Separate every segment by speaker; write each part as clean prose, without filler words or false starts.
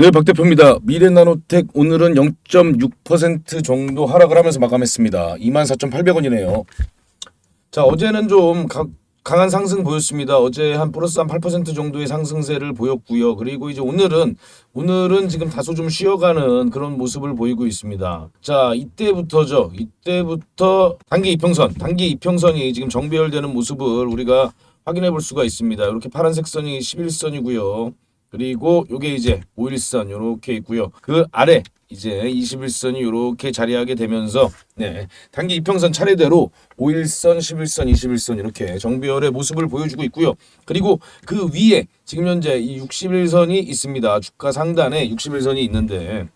Speaker 1: 네, 박 대표입니다. 미래나노텍 오늘은 0.6% 정도 하락을 하면서 마감했습니다. 24,800원이네요. 자, 어제는 좀 강한 상승 보였습니다. 어제 한 플러스 한 8% 정도의 상승세를 보였고요. 그리고 이제 오늘은 지금 다소 좀 쉬어가는 그런 모습을 보이고 있습니다. 자, 이때부터 단기 이평선이 지금 정배열되는 모습을 우리가 확인해 볼 수가 있습니다. 이렇게 파란색 선이 11선이고요. 그리고 요게 이제 5일선 요렇게 있고요. 그 아래 이제 21선이 요렇게 자리하게 되면서 단기 이평선 차례대로 5일선, 11선, 21선 이렇게 정배열의 모습을 보여주고 있고요. 그리고 그 위에 지금 현재 이 61선이 있습니다. 주가 상단에 61선이 있는데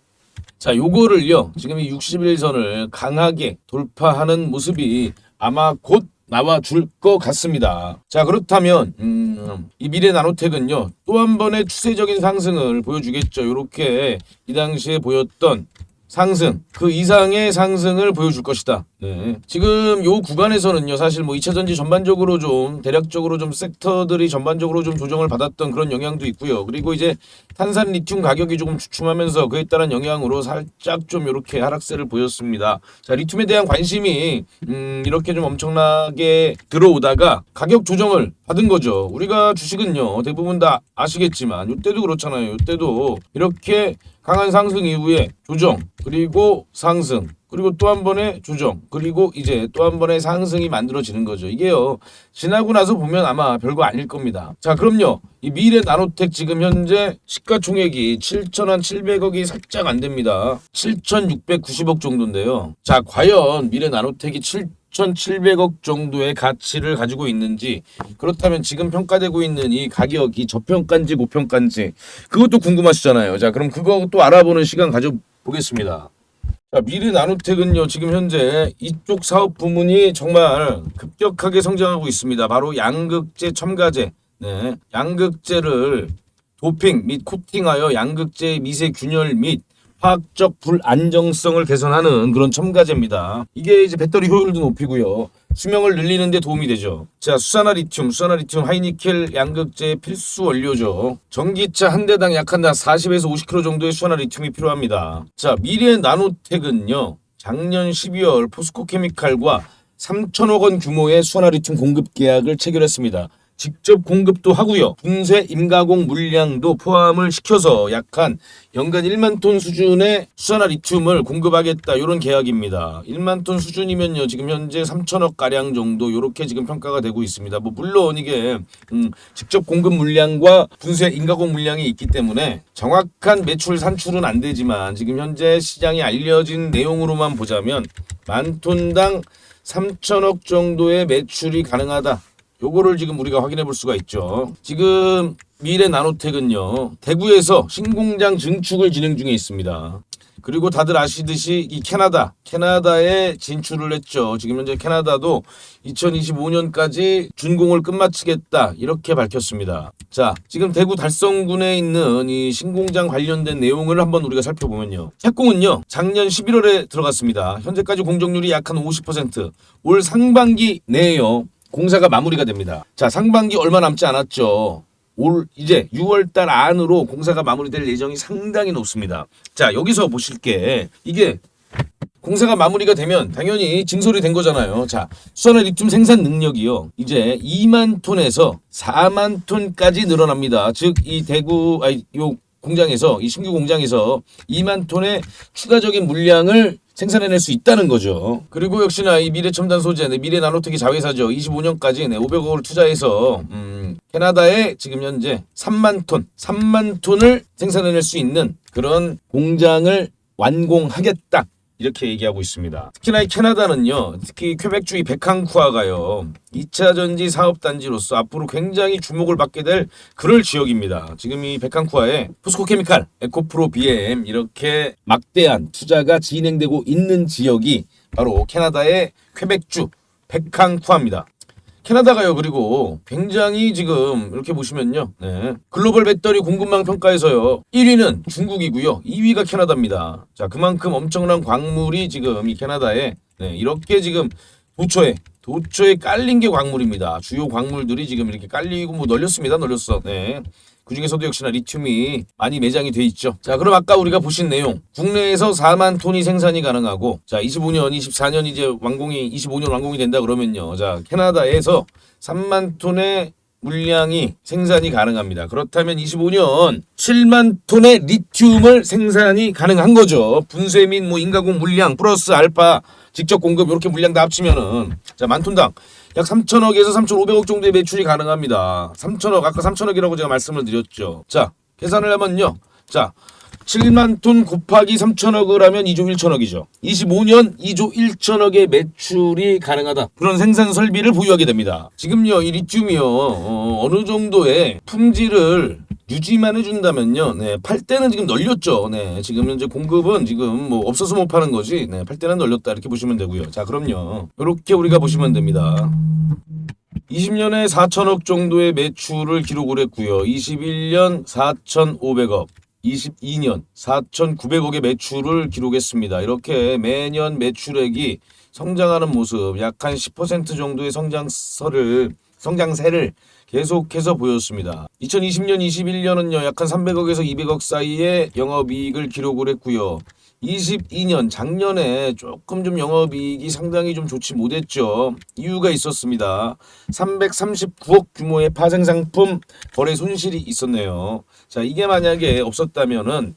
Speaker 1: 자, 요거를요. 지금 이 61선을 강하게 돌파하는 모습이 아마 곧 나와줄 것 같습니다. 자, 그렇다면 이 미래나노텍은요 또 한 번의 추세적인 상승을 보여주겠죠. 이렇게 이 당시에 보였던 상승 그 이상의 상승을 보여줄 것이다. 네. 지금 요 구간에서는요 사실 뭐 2차 전지 전반적으로 좀 대략적으로 좀 섹터들이 전반적으로 좀 조정을 받았던 그런 영향도 있고요. 그리고 이제 탄산 리튬 가격이 조금 주춤하면서 그에 따른 영향으로 살짝 좀 이렇게 하락세를 보였습니다. 자, 리튬에 대한 관심이 이렇게 좀 엄청나게 들어오다가 가격 조정을 받은 거죠. 우리가 주식은요 대부분 다 아시겠지만 이때도 그렇잖아요. 이때도 이렇게 강한 상승 이후에 조정 그리고 상승 그리고 또 한 번의 조정 그리고 이제 또 한 번의 상승이 만들어지는 거죠. 이게요 지나고 나서 보면 아마 별거 아닐 겁니다. 자, 그럼요 이 미래나노텍 지금 현재 시가총액이 7,700억이 살짝 안 됩니다. 7,690억 정도인데요. 자, 과연 미래나노텍이 7,700억 정도의 가치를 가지고 있는지, 그렇다면 지금 평가되고 있는 이 가격이 저평가인지 고평가인지 그것도 궁금하시잖아요. 자, 그럼 그것도 알아보는 시간 가져보겠습니다. 자, 미래나노텍은요 지금 현재 이쪽 사업 부문이 정말 급격하게 성장하고 있습니다. 바로 양극재 첨가제, 양극재를 도핑 및 코팅하여 양극재의 미세 균열 및 화학적 불안정성을 개선하는 그런 첨가제입니다. 이게 이제 배터리 효율도 높이고요. 수명을 늘리는 데 도움이 되죠. 자, 수산화리튬 하이니켈 양극재의 필수 원료죠. 전기차 한 대당 약 한 달 40에서 50kg 정도의 수산화리튬이 필요합니다. 자, 미래나노텍은요. 작년 12월 포스코케미칼과 3천억 원 규모의 수산화리튬 공급 계약을 체결했습니다. 직접 공급도 하고요. 분쇄 임가공 물량도 포함을 시켜서 약 한 연간 1만 톤 수준의 수산화리튬을 공급하겠다. 이런 계약입니다. 1만 톤 수준이면요. 지금 현재 3천억 가량 정도 이렇게 지금 평가가 되고 있습니다. 뭐 물론 이게 직접 공급 물량과 분쇄 임가공 물량이 있기 때문에 정확한 매출 산출은 안 되지만 지금 현재 시장에 알려진 내용으로만 보자면 만 톤당 3천억 정도의 매출이 가능하다. 요거를 지금 우리가 확인해 볼 수가 있죠. 지금 미래나노텍은요 대구에서 신공장 증축을 진행 중에 있습니다. 그리고 다들 아시듯이 이 캐나다에 진출을 했죠. 지금 현재 캐나다도 2025년까지 준공을 끝마치겠다 이렇게 밝혔습니다. 자, 지금 대구 달성군에 있는 이 신공장 관련된 내용을 한번 우리가 살펴보면요. 착공은요 작년 11월에 들어갔습니다. 현재까지 공정률이 약 한 50%. 올 상반기 내에요 공사가 마무리가 됩니다. 자, 상반기 얼마 남지 않았죠. 올 이제 6월달 안으로 공사가 마무리될 예정이 상당히 높습니다. 자, 여기서 보실 게 이게 공사가 마무리가 되면 당연히 증설이 된 거잖아요. 자, 수산화리튬 생산 능력이요 이제 2만 톤에서 4만 톤까지 늘어납니다. 즉 이 요 공장에서 이 신규 공장에서 2만 톤의 추가적인 물량을 생산해낼 수 있다는 거죠. 그리고 역시나 이 미래첨단 소재, 미래나노텍이 자회사죠. 25년까지 500억을 투자해서 캐나다에 지금 현재 3만 톤을 생산해낼 수 있는 그런 공장을 완공하겠다. 이렇게 얘기하고 있습니다. 특히나 이 캐나다는요. 특히 퀘벡주 이 베캉쿠아가요. 2차 전지 사업단지로서 앞으로 굉장히 주목을 받게 될 그럴 지역입니다. 지금 이 베캉쿠아에 포스코케미칼, 에코프로 BM 이렇게 막대한 투자가 진행되고 있는 지역이 바로 캐나다의 퀘벡주 베캉쿠아입니다. 캐나다가요. 그리고 굉장히 지금 이렇게 보시면요. 글로벌 배터리 공급망 평가에서요. 1위는 중국이고요. 2위가 캐나다입니다. 자, 그만큼 엄청난 광물이 지금 이 캐나다에 이렇게 지금 도처에 깔린 게 광물입니다. 주요 광물들이 지금 이렇게 깔리고 뭐 널렸습니다. 널렸어. 그중에서도 역시나 리튬이 많이 매장이 돼 있죠. 자, 그럼 아까 우리가 보신 내용, 국내에서 4만 톤이 생산이 가능하고, 자, 25년, 24년 이제 25년 완공이 된다 그러면요. 자, 캐나다에서 3만 톤의 물량이 생산이 가능합니다. 그렇다면 25년 7만 톤의 리튬을 생산이 가능한 거죠. 분쇄 및 뭐 인가공 물량 플러스 알파 직접 공급 이렇게 물량 다 합치면은 자, 만 톤당 약 3천억에서 3,500억 정도의 매출이 가능합니다. 3천억 아까 3천억이라고 제가 말씀을 드렸죠. 자, 계산을 하면요. 자, 7만 톤 곱하기 3천억을 하면 2조 1천억이죠. 25년 2조 1천억의 매출이 가능하다. 그런 생산 설비를 보유하게 됩니다. 지금요, 이 리튬이요, 어느 정도의 품질을 유지만 해준다면요, 네, 팔 때는 지금 널렸죠. 네, 지금 현재 공급은 지금 뭐 없어서 못 파는 거지, 네, 팔 때는 널렸다 이렇게 보시면 되고요. 자, 그럼요, 이렇게 우리가 보시면 됩니다. 20년에 4천억 정도의 매출을 기록을 했고요. 21년 4,500억. 22년 4,900억의 매출을 기록했습니다. 이렇게 매년 매출액이 성장하는 모습, 약 한 10% 정도의 성장세를 계속해서 보였습니다. 2020년, 21년은요, 약 한 300억에서 200억 사이의 영업이익을 기록을 했고요. 22년 작년에 조금 좀 영업이익이 상당히 좀 좋지 못했죠. 이유가 있었습니다. 339억 규모의 파생상품 거래 손실이 있었네요. 자, 이게 만약에 없었다면은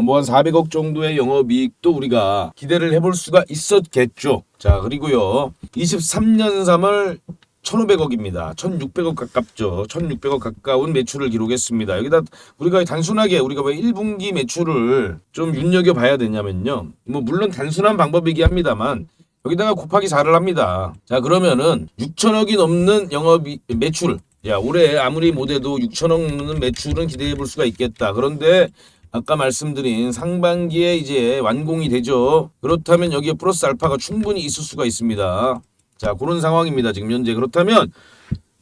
Speaker 1: 뭐 한 400억 정도의 영업이익도 우리가 기대를 해볼 수가 있었겠죠. 자, 그리고요, 23년 3월 1,500억입니다. 1,600억 가깝죠. 1,600억 가까운 매출을 기록했습니다. 여기다 우리가 단순하게 우리가 왜 1분기 매출을 좀 눈여겨봐야 되냐면요. 뭐 물론 단순한 방법이긴 합니다만 여기다가 곱하기 4를 합니다. 자, 그러면은 6천억이 넘는 매출. 야, 올해 아무리 못해도 6천억 넘는 매출은 기대해 볼 수가 있겠다. 그런데 아까 말씀드린 상반기에 이제 완공이 되죠. 그렇다면 여기에 플러스 알파가 충분히 있을 수가 있습니다. 자, 그런 상황입니다. 지금 현재. 그렇다면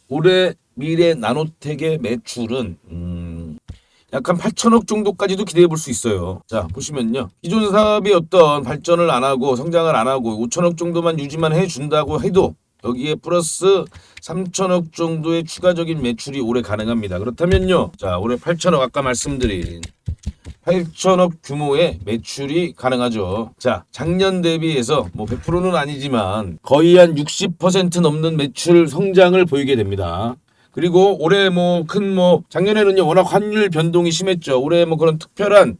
Speaker 1: 올해 미래 나노텍의 매출은 약 한 8천억 정도까지도 기대해 볼 수 있어요. 자, 보시면요. 기존 사업이 어떤 발전을 안 하고 성장을 안 하고 5천억 정도만 유지만 해준다고 해도 여기에 플러스 3천억 정도의 추가적인 매출이 올해 가능합니다. 그렇다면요. 자, 올해 8천억 아까 말씀드린 8천억 규모의 매출이 가능하죠. 자, 작년 대비해서 뭐 100%는 아니지만 거의 한 60% 넘는 매출 성장을 보이게 됩니다. 그리고 올해 작년에는요, 워낙 환율 변동이 심했죠. 올해 뭐 그런 특별한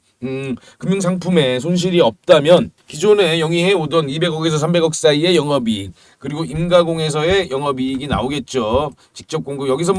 Speaker 1: 금융 상품에 손실이 없다면 기존에 영위해 오던 200억에서 300억 사이의 영업이익, 그리고 임가공에서의 영업이익이 나오겠죠. 직접 공급 여기서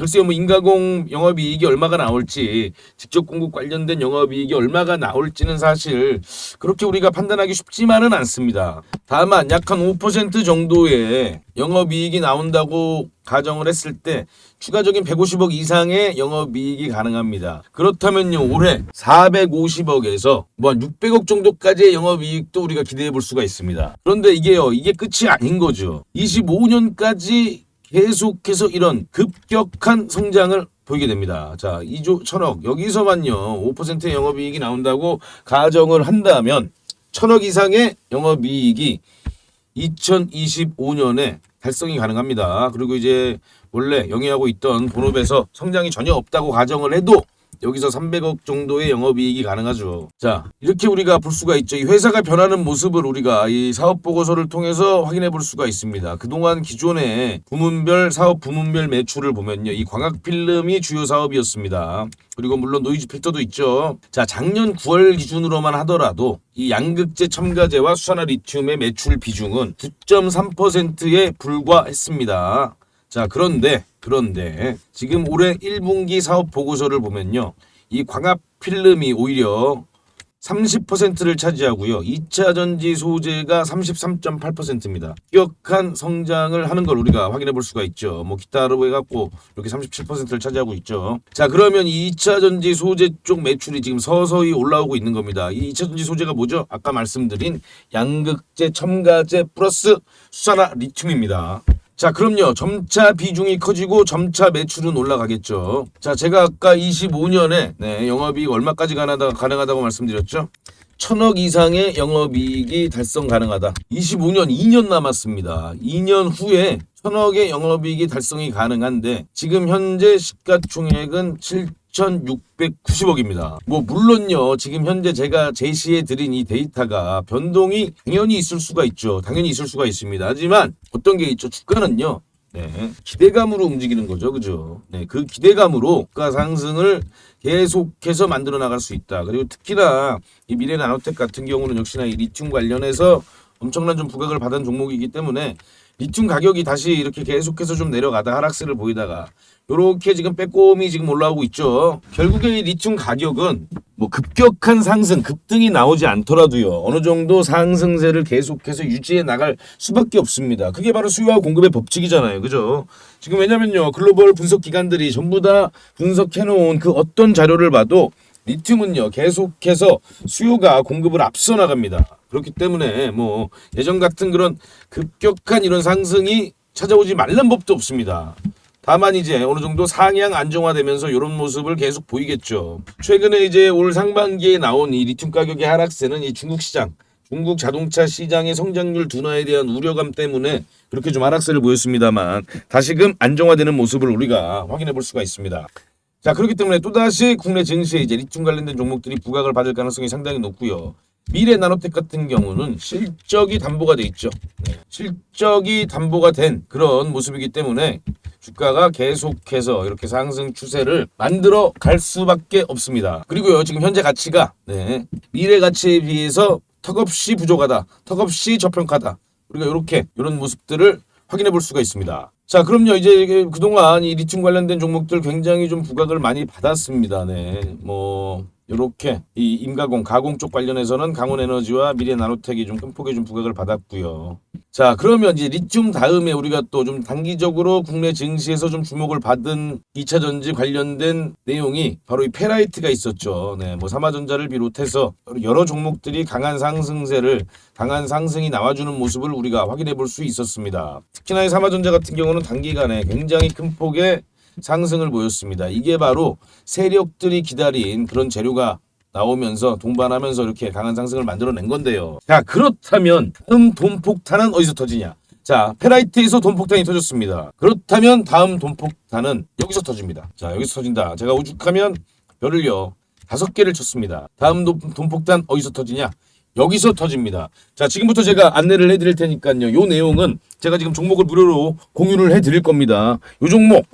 Speaker 1: 글쎄요, 임가공 영업이익이 얼마가 나올지, 직접 공급 관련된 영업이익이 얼마가 나올지는 사실 그렇게 우리가 판단하기 쉽지만은 않습니다. 다만 약 한 5% 정도의 영업이익이 나온다고 가정을 했을 때 추가적인 150억 이상의 영업이익이 가능합니다. 그렇다면요, 올해 450억에서 한 600억 정도까지의 영업이익도 우리가 기대해 볼 수가 있습니다. 그런데 이게 끝이 아닌 거죠. 25년까지 계속해서 이런 급격한 성장을 보이게 됩니다. 자, 2조 1,000억 여기서만요 5%의 영업이익이 나온다고 가정을 한다면 1,000억 이상의 영업이익이 2025년에 달성이 가능합니다. 그리고 이제 원래 영위하고 있던 본업에서 성장이 전혀 없다고 가정을 해도 여기서 300억 정도의 영업이익이 가능하죠. 자, 이렇게 우리가 볼 수가 있죠. 이 회사가 변하는 모습을 우리가 이 사업 보고서를 통해서 확인해 볼 수가 있습니다. 그동안 기존의 사업 부문별 매출을 보면요, 이 광학 필름이 주요 사업이었습니다. 그리고 물론 노이즈 필터도 있죠. 자, 작년 9월 기준으로만 하더라도 이 양극재 첨가제와 수산화 리튬의 매출 비중은 9.3%에 불과했습니다. 자, 그런데 지금 올해 1분기 사업 보고서를 보면요, 이 광합 필름이 오히려 30%를 차지하고요, 2차 전지 소재가 33.8%입니다. 기억한 성장을 하는 걸 우리가 확인해 볼 수가 있죠. 기타로 해갖고 이렇게 37%를 차지하고 있죠. 자, 그러면 이 2차 전지 소재 쪽 매출이 지금 서서히 올라오고 있는 겁니다. 이 2차 전지 소재가 뭐죠? 아까 말씀드린 양극재 첨가제 플러스 수산화 리튬입니다. 자, 그럼요, 점차 비중이 커지고 점차 매출은 올라가겠죠. 자, 제가 아까 25년에 영업이익 얼마까지 가능하다고 말씀드렸죠? 1,000억 이상의 영업이익이 달성 가능하다. 25년 2년 남았습니다. 2년 후에 1,000억의 영업이익이 달성이 가능한데 지금 현재 시가총액은 6,690억입니다. 뭐 물론요 지금 현재 제가 제시해 드린 이 데이터가 변동이 당연히 있을 수가 있죠. 당연히 있을 수가 있습니다. 하지만 어떤 게 있죠? 주가는요. 네, 기대감으로 움직이는 거죠. 그죠? 네, 그 기대감으로 주가 상승을 계속해서 만들어 나갈 수 있다. 그리고 특히나 이 미래 나노텍 같은 경우는 역시나 이 리튬 관련해서 엄청난 좀 부각을 받은 종목이기 때문에 리튬 가격이 다시 이렇게 계속해서 좀 내려가다 하락세를 보이다가 요렇게 지금 빼꼼히 지금 올라오고 있죠. 결국에 이 리튬 가격은 뭐 급격한 상승, 급등이 나오지 않더라도요. 어느 정도 상승세를 계속해서 유지해 나갈 수밖에 없습니다. 그게 바로 수요와 공급의 법칙이잖아요. 그죠? 지금 왜냐면요. 글로벌 분석 기관들이 전부 다 분석해 놓은 그 어떤 자료를 봐도 리튬은요. 계속해서 수요가 공급을 앞서 나갑니다. 그렇기 때문에 뭐 예전 같은 그런 급격한 이런 상승이 찾아오지 말란 법도 없습니다. 다만 이제 어느 정도 상향 안정화되면서 이런 모습을 계속 보이겠죠. 최근에 이제 올 상반기에 나온 이 리튬 가격의 하락세는 이 중국 시장, 중국 자동차 시장의 성장률 둔화에 대한 우려감 때문에 그렇게 좀 하락세를 보였습니다만 다시금 안정화되는 모습을 우리가 확인해 볼 수가 있습니다. 자, 그렇기 때문에 또다시 국내 증시에 이제 리튬 관련된 종목들이 부각을 받을 가능성이 상당히 높고요. 미래 나노텍 같은 경우는 실적이 담보가 돼 있죠. 네. 실적이 담보가 된 그런 모습이기 때문에 주가가 계속해서 이렇게 상승 추세를 만들어 갈 수밖에 없습니다. 그리고요, 지금 현재 가치가 미래 가치에 비해서 턱없이 부족하다, 턱없이 저평가다. 우리가 이런 모습들을 확인해 볼 수가 있습니다. 자, 그럼요. 이제 그동안 이 리튬 관련된 종목들 굉장히 좀 부각을 많이 받았습니다. 네. 뭐 요렇게 이 임가공, 가공 쪽 관련해서는 강원에너지와 미래나노텍이 좀 큰 폭의 좀 부각을 받았고요. 자, 그러면 이제 리튬 다음에 우리가 또 좀 단기적으로 국내 증시에서 좀 주목을 받은 2차 전지 관련된 내용이 바로 이 페라이트가 있었죠. 네, 뭐 삼화전자를 비롯해서 여러 종목들이 강한 상승이 나와주는 모습을 우리가 확인해 볼 수 있었습니다. 특히나 이 삼화전자 같은 경우는 단기간에 굉장히 큰 폭의 상승을 보였습니다. 이게 바로 세력들이 기다린 그런 재료가 나오면서 동반하면서 이렇게 강한 상승을 만들어낸 건데요. 자, 그렇다면 다음 돈폭탄은 어디서 터지냐? 자, 페라이트에서 돈폭탄이 터졌습니다. 그렇다면 다음 돈폭탄은 여기서 터집니다. 자, 여기서 터진다. 제가 오죽하면 별을요 5개를 쳤습니다. 다음 돈폭탄 어디서 터지냐? 여기서 터집니다. 자, 지금부터 제가 안내를 해드릴 테니까요. 요 내용은 제가 지금 종목을 무료로 공유를 해드릴 겁니다. 요 종목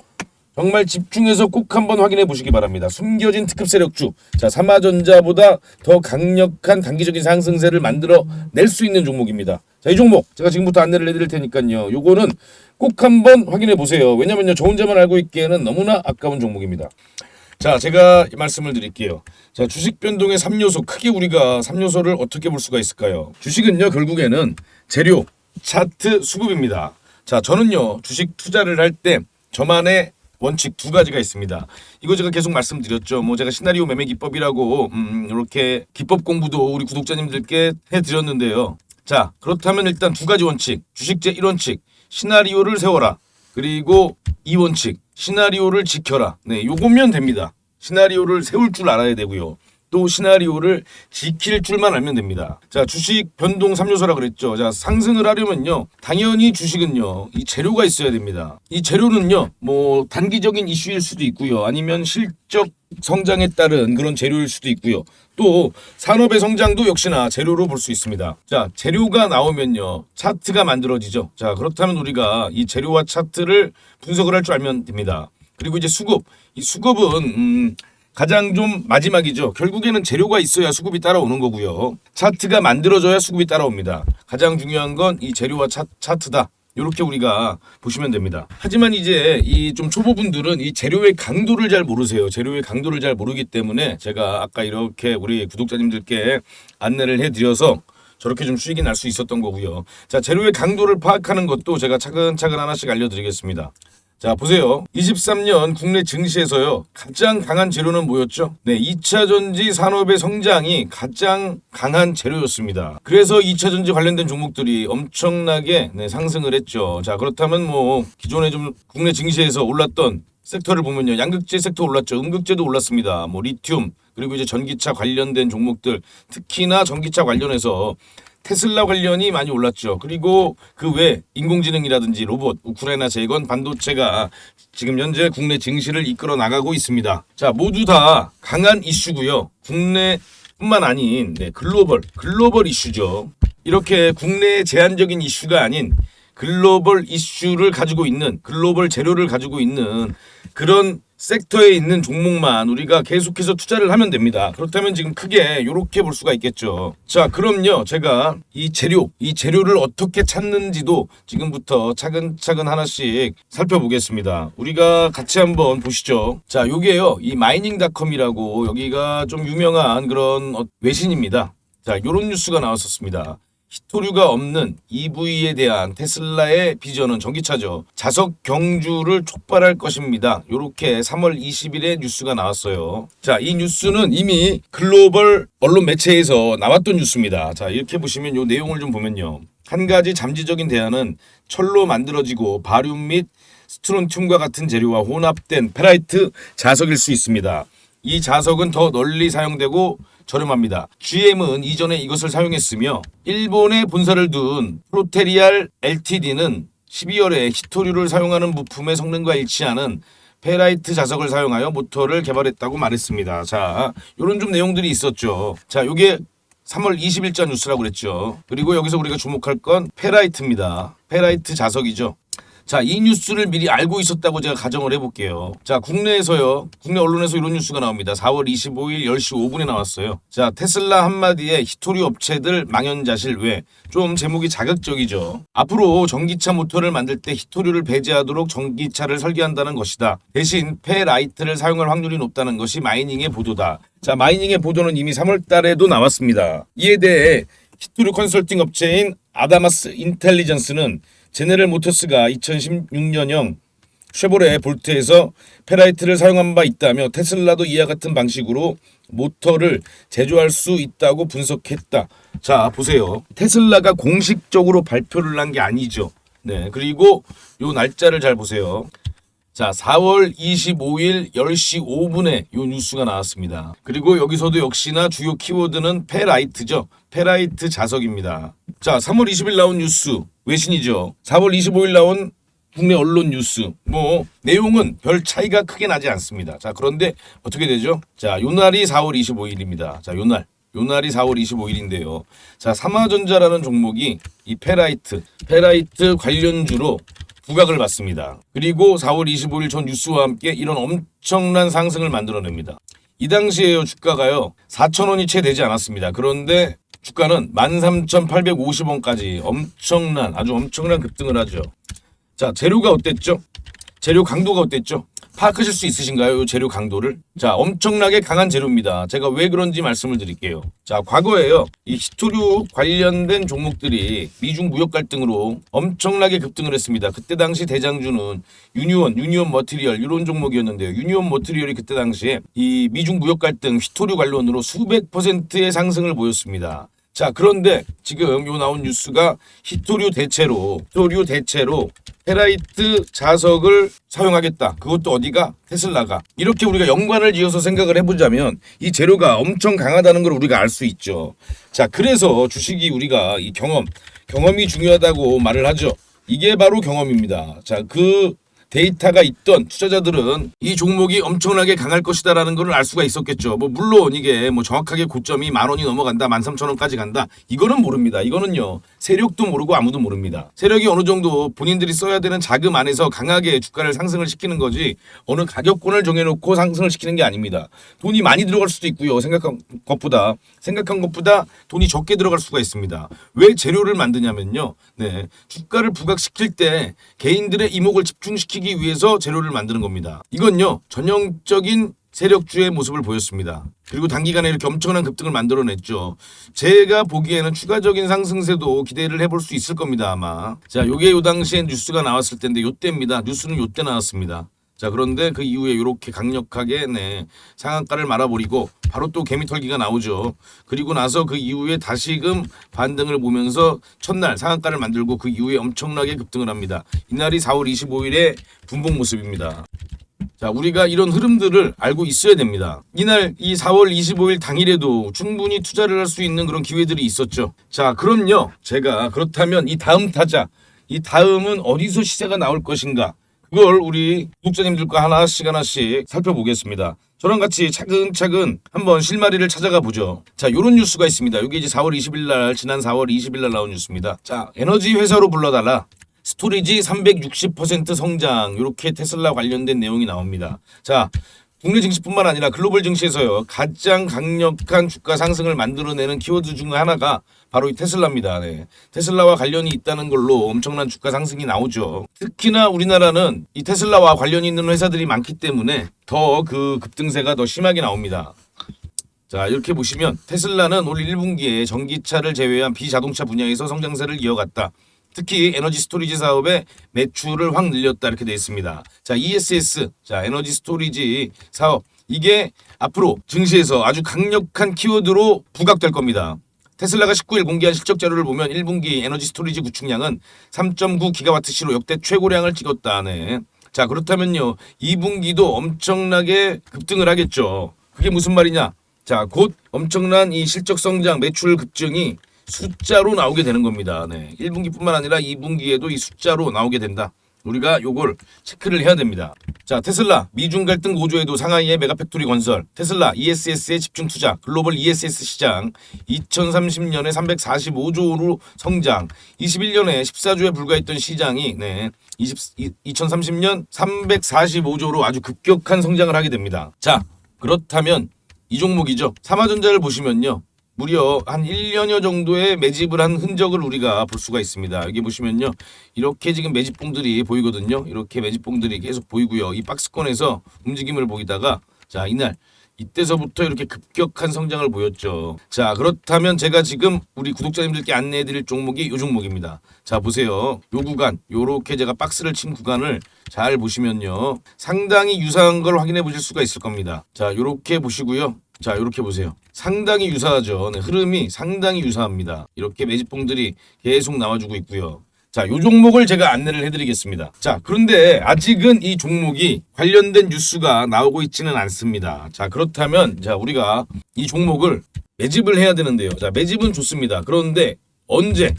Speaker 1: 정말 집중해서 꼭 한번 확인해 보시기 바랍니다. 숨겨진 특급 세력주. 자, 삼화전자보다 더 강력한 단기적인 상승세를 만들어 낼 수 있는 종목입니다. 자, 이 종목 제가 지금부터 안내를 해드릴 테니까요. 요거는 꼭 한번 확인해 보세요. 왜냐면요, 저 혼자만 알고 있기에는 너무나 아까운 종목입니다. 자, 제가 말씀을 드릴게요. 자, 주식 변동의 3요소, 크게 우리가 3요소를 어떻게 볼 수가 있을까요? 주식은요, 결국에는 재료, 차트, 수급입니다. 자, 저는요, 주식 투자를 할 때 저만의 원칙 2가지가 있습니다. 이거 제가 계속 말씀드렸죠. 뭐 제가 시나리오 매매 기법이라고 이렇게 기법 공부도 우리 구독자님들께 해드렸는데요. 자, 그렇다면 일단 2가지 원칙, 주식제 1원칙, 시나리오를 세워라. 그리고 2원칙, 시나리오를 지켜라. 네, 요거면 됩니다. 시나리오를 세울 줄 알아야 되고요. 또 시나리오를 지킬 줄만 알면 됩니다. 자, 주식 변동 3요소라 그랬죠. 자, 상승을 하려면요, 당연히 주식은요, 이 재료가 있어야 됩니다. 이 재료는요, 뭐 단기적인 이슈일 수도 있고요, 아니면 실적 성장에 따른 그런 재료일 수도 있고요. 또 산업의 성장도 역시나 재료로 볼 수 있습니다. 자, 재료가 나오면요, 차트가 만들어지죠. 자, 그렇다면 우리가 이 재료와 차트를 분석을 할 줄 알면 됩니다. 그리고 이제 수급, 이 수급은 가장 좀 마지막이죠. 결국에는 재료가 있어야 수급이 따라오는 거고요. 차트가 만들어져야 수급이 따라옵니다. 가장 중요한 건 이 재료와 차트다. 이렇게 우리가 보시면 됩니다. 하지만 이제 이 좀 초보분들은 이 재료의 강도를 잘 모르세요. 재료의 강도를 잘 모르기 때문에 제가 아까 이렇게 우리 구독자님들께 안내를 해드려서 저렇게 좀 수익이 날 수 있었던 거고요. 자, 재료의 강도를 파악하는 것도 제가 차근차근 하나씩 알려드리겠습니다. 자, 보세요. 23년 국내 증시에서요, 가장 강한 재료는 뭐였죠? 네, 2차 전지 산업의 성장이 가장 강한 재료였습니다. 그래서 2차 전지 관련된 종목들이 엄청나게 상승을 했죠. 자, 그렇다면 뭐 기존에 좀 국내 증시에서 올랐던 섹터를 보면요, 양극재 섹터 올랐죠. 음극재도 올랐습니다. 뭐 리튬, 그리고 이제 전기차 관련된 종목들, 특히나 전기차 관련해서 테슬라 관련이 많이 올랐죠. 그리고 그 외 인공지능이라든지 로봇, 우크라이나 재건, 반도체가 지금 현재 국내 증시를 이끌어 나가고 있습니다. 자, 모두 다 강한 이슈고요. 국내뿐만 아닌 글로벌 이슈죠. 이렇게 국내의 제한적인 이슈가 아닌 글로벌 이슈를 가지고 있는, 글로벌 재료를 가지고 있는 그런 섹터에 있는 종목만 우리가 계속해서 투자를 하면 됩니다. 그렇다면 지금 크게 이렇게 볼 수가 있겠죠. 자, 그럼요. 제가 이 재료를 어떻게 찾는지도 지금부터 차근차근 하나씩 살펴보겠습니다. 우리가 같이 한번 보시죠. 자, 요게요. 이 마이닝닷컴이라고 여기가 좀 유명한 그런 외신입니다. 자, 요런 뉴스가 나왔었습니다. 히토류가 없는 EV에 대한 테슬라의 비전은 전기차죠. 자석 경주를 촉발할 것입니다. 이렇게 3월 20일에 뉴스가 나왔어요. 자, 이 뉴스는 이미 글로벌 언론 매체에서 나왔던 뉴스입니다. 자, 이렇게 보시면 이 내용을 좀 보면요. 한 가지 잠재적인 대안은 철로 만들어지고 바륨 및 스트론튬과 같은 재료와 혼합된 페라이트 자석일 수 있습니다. 이 자석은 더 널리 사용되고 저렴합니다. GM은 이전에 이것을 사용했으며 일본에 본사를 둔 프로테리알 LTD는 12월에 히토류를 사용하는 부품의 성능과 일치하는 페라이트 자석을 사용하여 모터를 개발했다고 말했습니다. 자, 이런 좀 내용들이 있었죠. 자, 요게 3월 20일자 뉴스라고 그랬죠. 그리고 여기서 우리가 주목할 건 페라이트입니다. 페라이트 자석이죠. 자, 이 뉴스를 미리 알고 있었다고 제가 가정을 해볼게요. 자, 국내 언론에서 이런 뉴스가 나옵니다. 4월 25일 10시 5분에 나왔어요. 자, 테슬라 한마디에 히토류 업체들 망연자실 외 좀 제목이 자극적이죠. 앞으로 전기차 모터를 만들 때 히토류를 배제하도록 전기차를 설계한다는 것이다. 대신 페라이트를 사용할 확률이 높다는 것이 마이닝의 보도다. 자, 마이닝의 보도는 이미 3월 달에도 나왔습니다. 이에 대해 히토류 컨설팅 업체인 아다마스 인텔리전스는 제네럴 모터스가 2016년형 쉐보레 볼트에서 페라이트를 사용한 바 있다며 테슬라도 이와 같은 방식으로 모터를 제조할 수 있다고 분석했다. 자, 보세요. 테슬라가 공식적으로 발표를 한 게 아니죠. 네, 그리고 요 날짜를 잘 보세요. 자, 4월 25일 10시 5분에 요 뉴스가 나왔습니다. 그리고 여기서도 역시나 주요 키워드는 페라이트죠. 페라이트 자석입니다. 자, 3월 20일 나온 뉴스 외신이죠. 4월 25일 나온 국내 언론 뉴스. 내용은 별 차이가 크게 나지 않습니다. 자, 그런데 어떻게 되죠? 자, 요 날이 4월 25일입니다. 자, 요 날이 4월 25일인데요. 자, 삼화전자라는 종목이 이 페라이트 관련주로 부각을 받습니다. 그리고 4월 25일 전 뉴스와 함께 이런 엄청난 상승을 만들어냅니다. 이 당시에요, 주가가요 4,000원이 채 되지 않았습니다. 그런데 주가는 13,850원까지 아주 엄청난 급등을 하죠. 자, 재료가 어땠죠? 재료 강도가 어땠죠? 파악하실 수 있으신가요? 이 재료 강도를? 자, 엄청나게 강한 재료입니다. 제가 왜 그런지 말씀을 드릴게요. 자, 과거에요, 이 히토류 관련된 종목들이 미중 무역 갈등으로 엄청나게 급등을 했습니다. 그때 당시 대장주는 유니온 머티리얼 이런 종목이었는데요. 유니온 머티리얼이 그때 당시에 이 미중 무역 갈등 히토류 관련으로 수백 %의 상승을 보였습니다. 자, 그런데 지금 요 나온 뉴스가 히토류 대체로 페라이트 자석을 사용하겠다. 그것도 어디가? 테슬라가. 이렇게 우리가 연관을 지어서 생각을 해보자면 이 재료가 엄청 강하다는 걸 우리가 알 수 있죠. 자, 그래서 주식이 우리가 이 경험이 중요하다고 말을 하죠. 이게 바로 경험입니다. 자, 그 데이터가 있던 투자자들은 이 종목이 엄청나게 강할 것이다라는 걸 알 수가 있었겠죠. 물론 이게 정확하게 고점이 10,000원이 넘어간다, 13,000원까지 간다. 이거는 모릅니다. 이거는요, 세력도 모르고 아무도 모릅니다. 세력이 어느 정도 본인들이 써야 되는 자금 안에서 강하게 주가를 상승을 시키는 거지 어느 가격권을 정해놓고 상승을 시키는 게 아닙니다. 돈이 많이 들어갈 수도 있고요. 생각한 것보다 돈이 적게 들어갈 수가 있습니다. 왜 재료를 만드냐면요, 네, 주가를 부각시킬 때 개인들의 이목을 집중시키기 위해서 재료를 만드는 겁니다. 이건요, 전형적인 세력주의 모습을 보였습니다. 그리고 단기간에 이렇게 엄청난 급등을 만들어냈죠. 제가 보기에는 추가적인 상승세도 기대를 해볼 수 있을 겁니다, 아마. 자, 요게 요 당시에 뉴스가 나왔을 때인데 요때입니다. 뉴스는 요때 나왔습니다. 자, 그런데 그 이후에 이렇게 강력하게 상한가를 말아버리고 바로 또 개미털기가 나오죠. 그리고 나서 그 이후에 다시금 반등을 보면서 첫날 상한가를 만들고 그 이후에 엄청나게 급등을 합니다. 이날이 4월 25일의 분봉 모습입니다. 자, 우리가 이런 흐름들을 알고 있어야 됩니다. 이날 이 4월 25일 당일에도 충분히 투자를 할 수 있는 그런 기회들이 있었죠. 자, 그럼요. 제가 그렇다면 이 다음 타자, 이 다음은 어디서 시세가 나올 것인가? 그걸 우리 구독자님들과 하나씩 살펴보겠습니다. 저랑 같이 차근차근 한번 실마리를 찾아가 보죠. 자, 요런 뉴스가 있습니다. 여기 이제 4월 20일 날, 지난 4월 20일 날 나온 뉴스입니다. 자, 에너지 회사로 불러달라. 스토리지 360% 성장. 이렇게 테슬라 관련된 내용이 나옵니다. 자, 국내 증시뿐만 아니라 글로벌 증시에서요. 가장 강력한 주가 상승을 만들어내는 키워드 중 하나가 바로 이 테슬라입니다. 네. 테슬라와 관련이 있다는 걸로 엄청난 주가 상승이 나오죠. 특히나 우리나라는 이 테슬라와 관련이 있는 회사들이 많기 때문에 더 그 급등세가 더 심하게 나옵니다. 자, 이렇게 보시면 테슬라는 올 1분기에 전기차를 제외한 비자동차 분야에서 성장세를 이어갔다. 특히 에너지 스토리지 사업의 매출을 확 늘렸다 이렇게 되어 있습니다. 자, ESS, 자, 에너지 스토리지 사업, 이게 앞으로 증시에서 아주 강력한 키워드로 부각될 겁니다. 테슬라가 19일 공개한 실적 자료를 보면 1분기 에너지 스토리지 구축량은 3.9GWh로 역대 최고량을 찍었다. 네. 자, 그렇다면요, 2분기도 엄청나게 급등을 하겠죠. 그게 무슨 말이냐? 자, 곧 엄청난 이 실적 성장, 매출 급증이 숫자로 나오게 되는 겁니다. 네. 1분기뿐만 아니라 2분기에도 이 숫자로 나오게 된다. 우리가 요걸 체크를 해야 됩니다. 자, 테슬라 미중 갈등 고조에도 상하이의 메가팩토리 건설, 테슬라 ESS에 집중 투자, 글로벌 ESS 시장 2030년에 345조로 성장, 21년에 14조에 불과했던 시장이 2030년 345조로 아주 급격한 성장을 하게 됩니다. 자, 그렇다면 이 종목이죠. 삼화전자를 보시면요. 무려 한 1년여 정도의 매집을 한 흔적을 우리가 볼 수가 있습니다. 여기 보시면요. 이렇게 지금 매집봉들이 보이거든요. 이렇게 매집봉들이 계속 보이고요. 이 박스권에서 움직임을 보이다가 자, 이때서부터 이렇게 급격한 성장을 보였죠. 자, 그렇다면 제가 지금 우리 구독자님들께 안내해 드릴 종목이 이 종목입니다. 자, 보세요. 요 구간, 요렇게 제가 박스를 친 구간을 잘 보시면요. 상당히 유사한 걸 확인해 보실 수가 있을 겁니다. 자, 요렇게 보시고요. 자, 이렇게 보세요. 상당히 유사하죠. 네, 흐름이 상당히 유사합니다. 이렇게 매집봉들이 계속 나와주고 있고요. 자, 요 종목을 제가 안내를 해드리겠습니다. 자, 그런데 아직은 이 종목이 관련된 뉴스가 나오고 있지는 않습니다. 자, 그렇다면 자, 우리가 이 종목을 매집을 해야 되는데요. 자, 매집은 좋습니다. 그런데 언제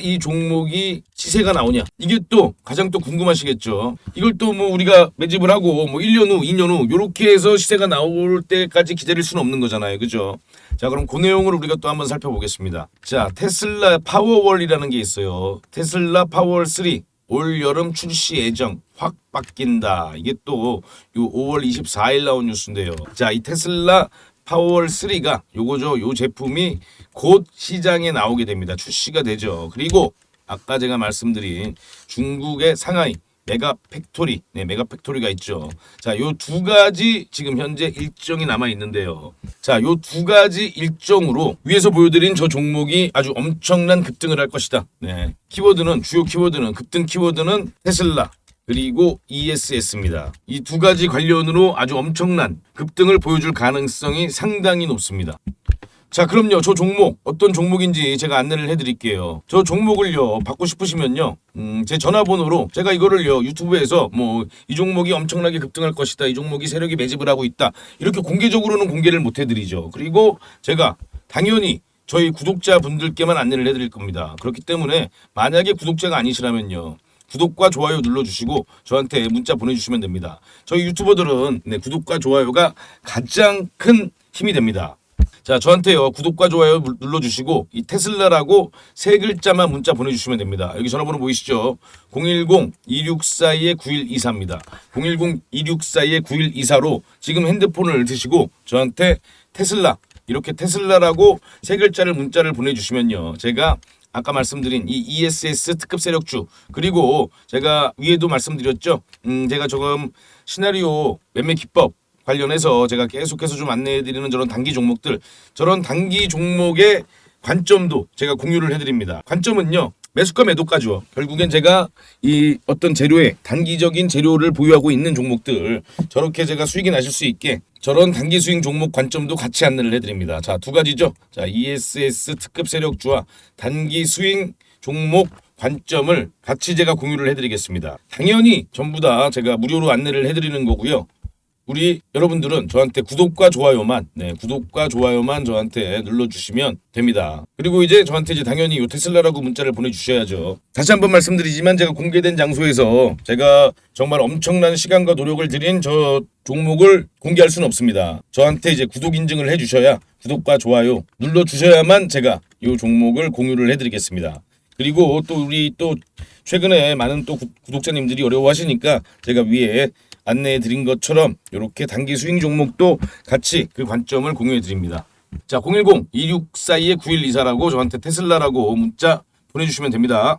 Speaker 1: 이 종목이 시세가 나오냐? 이게 또 가장 또 궁금하시겠죠. 이걸 또 뭐 우리가 매집을 하고 뭐 1년 후, 2년 후 요렇게 해서 시세가 나올 때까지 기다릴 수는 없는 거잖아요. 그죠? 자, 그럼 그 내용을 우리가 또 한번 살펴보겠습니다. 자, 테슬라 파워월이라는 게 있어요. 테슬라 파워월 3 올 여름 출시 예정 확 바뀐다. 이게 또 요 5월 24일 나온 뉴스인데요. 자, 이 테슬라 파워월 3가 요거죠. 요 제품이 곧 시장에 나오게 됩니다. 출시가 되죠. 그리고 아까 제가 말씀드린 중국의 상하이 메가팩토리, 메가팩토리가 있죠. 자, 요 두 가지 지금 현재 일정이 남아 있는데요. 자, 요 두 가지 일정으로 위에서 보여드린 저 종목이 아주 엄청난 급등을 할 것이다. 네, 키워드는 주요 키워드는 급등 키워드는 테슬라. 그리고 ESS입니다. 이 두 가지 관련으로 아주 엄청난 급등을 보여줄 가능성이 상당히 높습니다. 자, 그럼요. 저 종목 어떤 종목인지 제가 안내를 해드릴게요. 저 종목을요 받고 싶으시면요 제 전화번호로 제가 이거를요 유튜브에서 뭐 이 종목이 엄청나게 급등할 것이다, 이 종목이 세력이 매집을 하고 있다, 이렇게 공개적으로는 공개를 못 해드리죠. 그리고 제가 당연히 저희 구독자분들께만 안내를 해드릴 겁니다. 그렇기 때문에 만약에 구독자가 아니시라면요, 구독과 좋아요 눌러주시고 저한테 문자 보내주시면 됩니다. 저희 유튜버들은 구독과 좋아요가 가장 큰 힘이 됩니다. 자, 저한테요 구독과 좋아요 눌러주시고 이 테슬라라고 세 글자만 문자 보내주시면 됩니다. 여기 전화번호 보이시죠? 010-2642-9124입니다. 010-2642-9124로 지금 핸드폰을 드시고 저한테 테슬라, 이렇게 테슬라라고 세 글자를 문자를 보내주시면요, 제가 아까 말씀드린 이 ESS 특급 세력주, 그리고 제가 위에도 말씀드렸죠. 제가 조금 시나리오 매매 기법 관련해서 제가 계속해서 좀 안내해드리는 저런 단기 종목들, 저런 단기 종목의 관점도 제가 공유를 해드립니다. 관점은요, 매수가 매도까지요. 결국엔 제가 이 어떤 재료에 단기적인 재료를 보유하고 있는 종목들, 저렇게 제가 수익이 나실 수 있게 저런 단기 수익 종목 관점도 같이 안내를 해드립니다. 자, 두 가지죠. 자, ESS 특급 세력주와 단기 수익 종목 관점을 같이 제가 공유를 해드리겠습니다. 당연히 전부 다 제가 무료로 안내를 해드리는 거고요. 우리 여러분들은 저한테 구독과 좋아요만 저한테 눌러주시면 됩니다. 그리고 이제 저한테 이제 당연히 요 테슬라라고 문자를 보내주셔야죠. 다시 한번 말씀드리지만 제가 공개된 장소에서 제가 정말 엄청난 시간과 노력을 들인 저 종목을 공개할 수는 없습니다. 저한테 이제 구독 인증을 해주셔야, 구독과 좋아요 눌러주셔야만 제가 요 종목을 공유를 해드리겠습니다. 그리고 또 우리 또 최근에 많은 또 구독자님들이 어려워하시니까 제가 위에 안내해 드린 것처럼 이렇게 단기 스윙 종목도 같이 그 관점을 공유해 드립니다. 자, 010-2642-9124라고 저한테 테슬라라고 문자 보내주시면 됩니다.